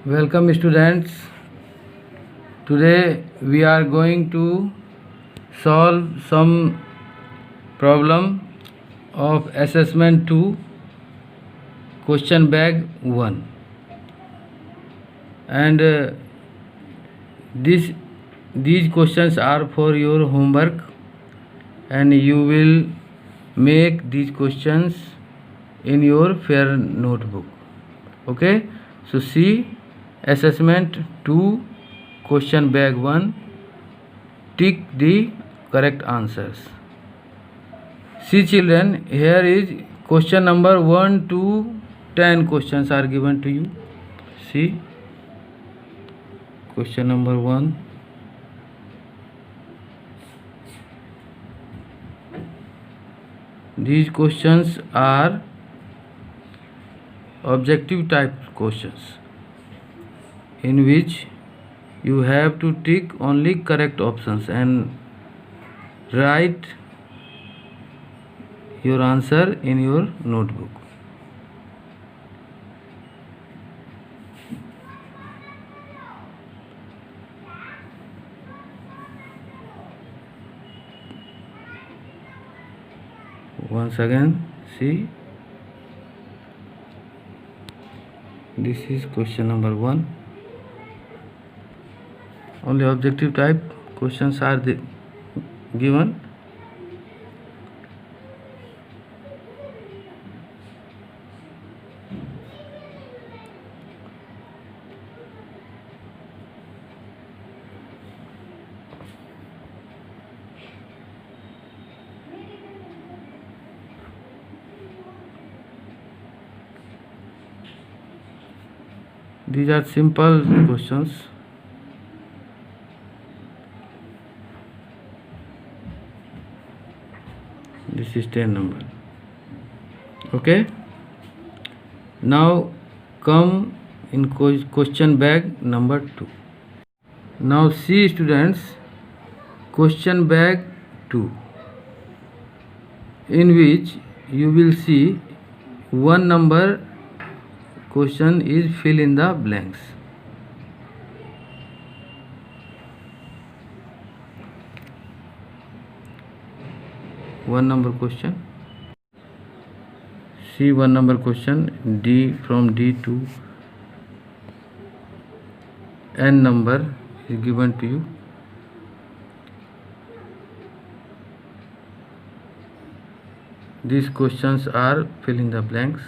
Welcome students. Today we are going to solve some problem of assessment 2 question bag 1 and these questions are for your homework and you will make these questions in your fair notebook. Okay, so see assessment 2 question bag 1, tick the correct answers. See children, here is question number 1 to 10 questions are given to you. See question number 1. These questions are objective type questions in which you have to tick only correct options and write your answer in your notebook. Once again, see, this is question number 1. Only objective type questions are given. These are simple questions. This is 10 number. Okay. Now come in question bag number 2. Now see students, question bag 2, in which you will see one number question is fill in the blanks. One number question. See one number question, D from D to N number is given to you. These questions are fill in the blanks.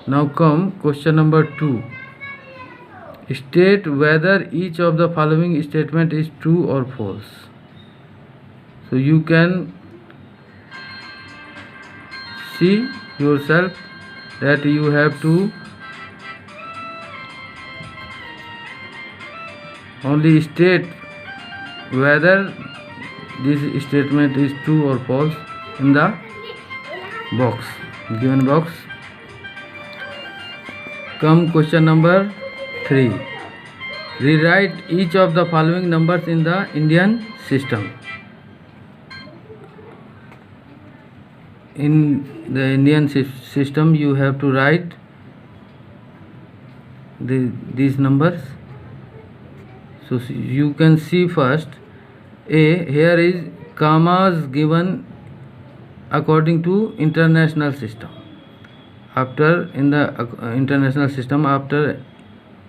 Now come question number 2. State whether each of the following statement is true or false. So you can see yourself that you have to only state whether this statement is true or false in the box, given box. Come question number 3. Rewrite each of the following numbers in the Indian system. In the Indian system you have to write these numbers. So you can see first A, here is commas given according to international system. After in the international system, after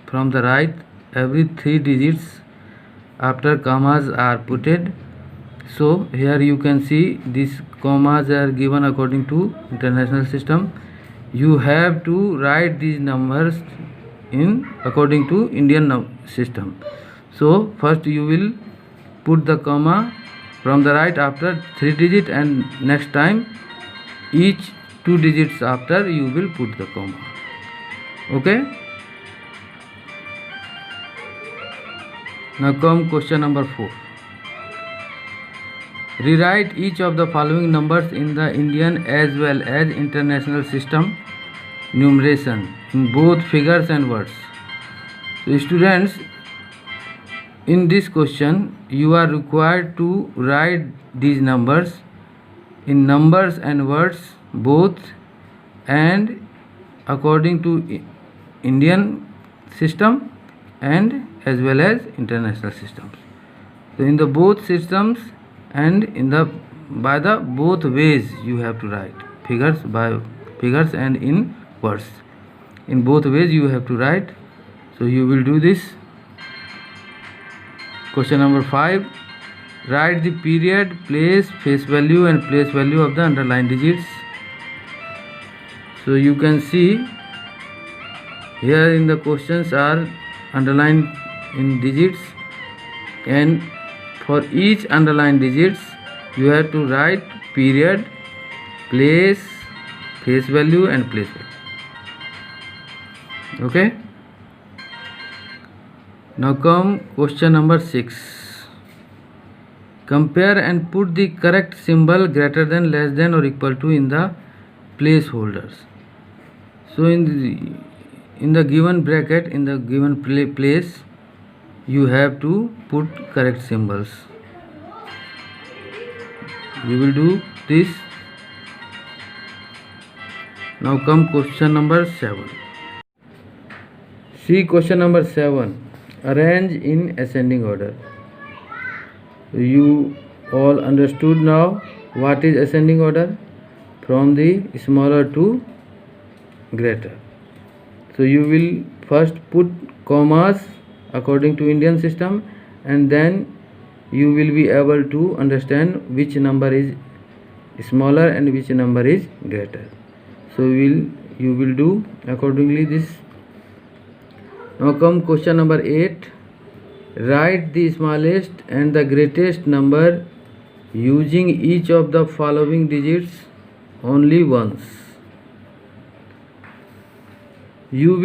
from the right, every 3 digits after commas are putted. So here you can see these commas are given according to international system. You have to write these numbers in according to Indian system. So first you will put the comma from the right after 3 digits, and next time each 2 digits after you will put the comma. Okay. Now come question number 4. Rewrite each of the following numbers in the Indian as well as international system numeration in both figures and words. So students, in this question you are required to write these numbers in numbers and words both, and according to Indian system and as well as international systems. So in the both systems and in the by the both ways you have to write figures by figures and in words. In both ways you have to write. So you will do this. Question number 5. Write the period, place, face value and place value of the underlined digits. So you can see here in the questions are underlined in digits, and for each underlined digits you have to write period, place, face value and place value. Okay. Now come question number 6. Compare and put the correct symbol greater than, less than or equal to in the placeholders. So in the given bracket, in the given place, you have to put correct symbols. You will do this. Now come question number 7. See question number 7. Arrange in ascending order. You all understood now what is ascending order, from the smaller to greater. So you will first put commas according to Indian system, and then you will be able to understand which number is smaller and which number is greater. So you will do accordingly this. Now come question number 8. Write the smallest and the greatest number using each of the following digits only once. You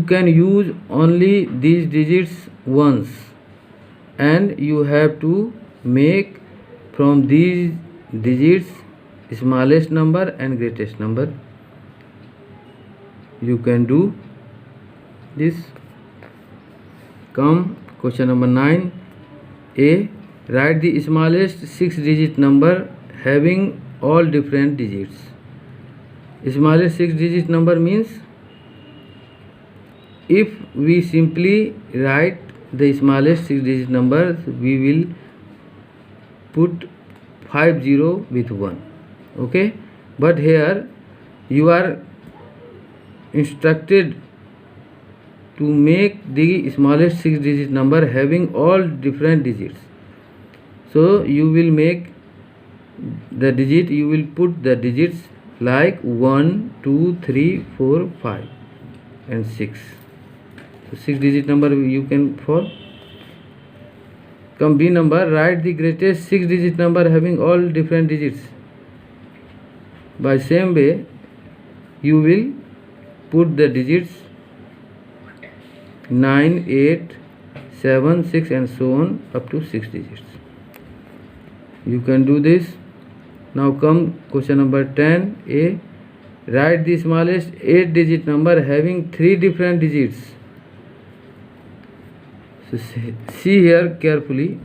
can use only these digits once, and you have to make from these digits smallest number and greatest number. You can do this. Come question number 9. A. Write the smallest 6-digit number having all different digits. Smallest 6-digit number means, if we simply write the smallest 6-digit number, we will put 50 with 1. Okay, but here you are instructed to make the smallest 6-digit number having all different digits. So you will make the digit, you will put the digits like 1, 2, 3, 4, 5 and 6. So 6-digit number you can follow. Come B number. Write the greatest 6-digit number having all different digits. By same way you will put the digits 9, 8, 7, 6 and so on up to 6 digits. You can do this. Now come question number 10. A. Write the smallest 8-digit number having 3 different digits. So see here carefully.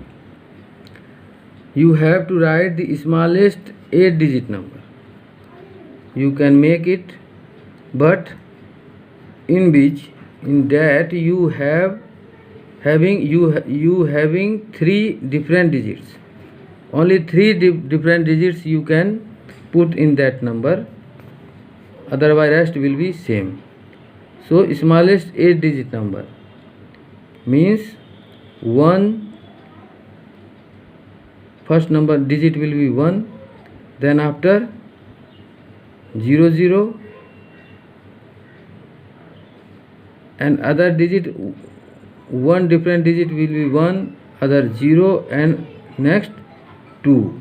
You have to write the smallest 8-digit number. You can make it, but in that you having 3 different digits. Only 3 different digits you can put in that number, otherwise rest will be same. So smallest 8-digit number means 1, first number digit will be 1, then after 0, 0 and other digit, one different digit will be 1, other 0 and next 2.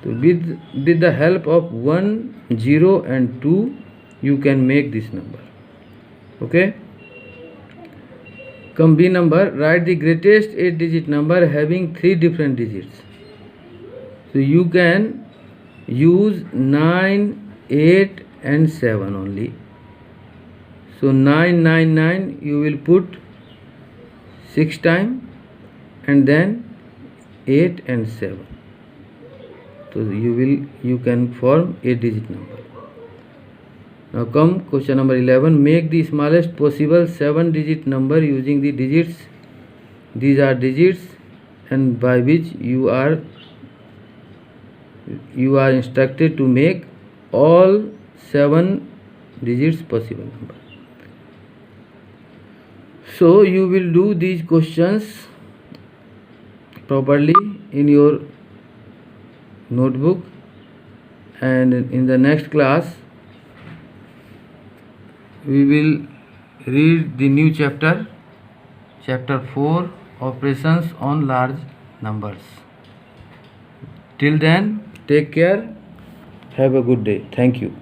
So with the help of 1, 0 and 2 you can make this number. Okay. Come B number. Write the greatest 8-digit number having 3 different digits. So you can use 9, 8 and 7 only. So 999 you will put 6 times and then 8 and 7. So you can form 8-digit number. Now come question number 11. Make the smallest possible 7-digit number using the digits. These are digits and by which you are instructed to make all 7 digits possible number. So you will do these questions properly in your notebook, and in the next class we will read the new chapter 4, operations on large numbers. Till then, take care, have a good day. Thank you.